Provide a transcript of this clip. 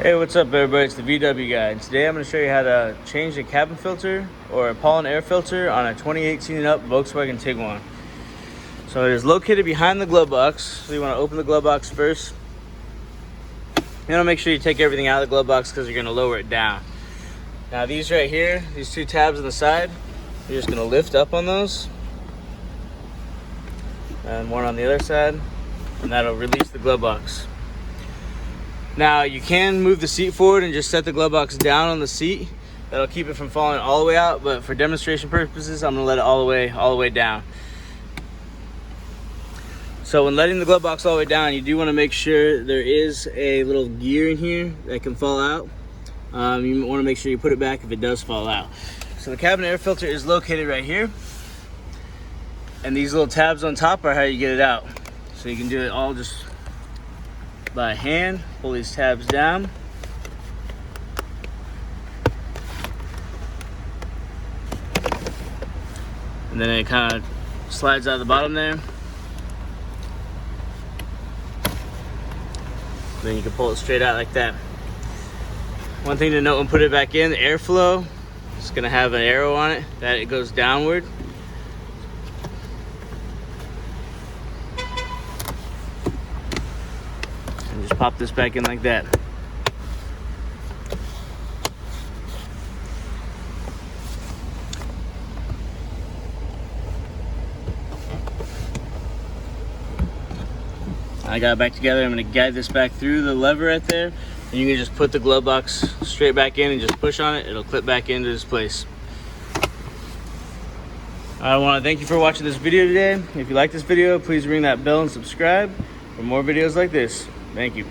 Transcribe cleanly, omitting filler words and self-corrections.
Hey, what's up everybody? It's the VW guy, and today I'm going to show you how to change a cabin filter or a pollen air filter on a 2018 and up Volkswagen Tiguan. So it is located behind the glove box, so you want to open the glove box first. You want to make sure you take everything out of the glove box because you're going to lower it down. Now these right here, these two tabs on the side, you're just going to lift up on those, and one on the other side, and that'll release the glove box. Now you can move the seat forward and just set the glove box down on the seat. That'll keep it from falling all the way out, but for demonstration purposes, I'm gonna let it all the way down. So when letting the glove box all the way down, you do wanna make sure there is a little gear in here that can fall out. You wanna make sure you put it back if it does fall out. So the cabin air filter is located right here. And these little tabs on top are how you get it out. So you can do it all just by hand. Pull these tabs down. And then it kind of slides out of the bottom there. Then you can pull it straight out like that. One thing to note when put it back in, the airflow, it's gonna have an arrow on it that it goes downward. And just pop this back in like that. I got it back together. I'm going to guide this back through the lever right there, and you can just put the glove box straight back in and just push on it. It'll clip back into this place. I want to thank you for watching this video today. If you like this video, please ring that bell and subscribe for more videos like this. Thank you.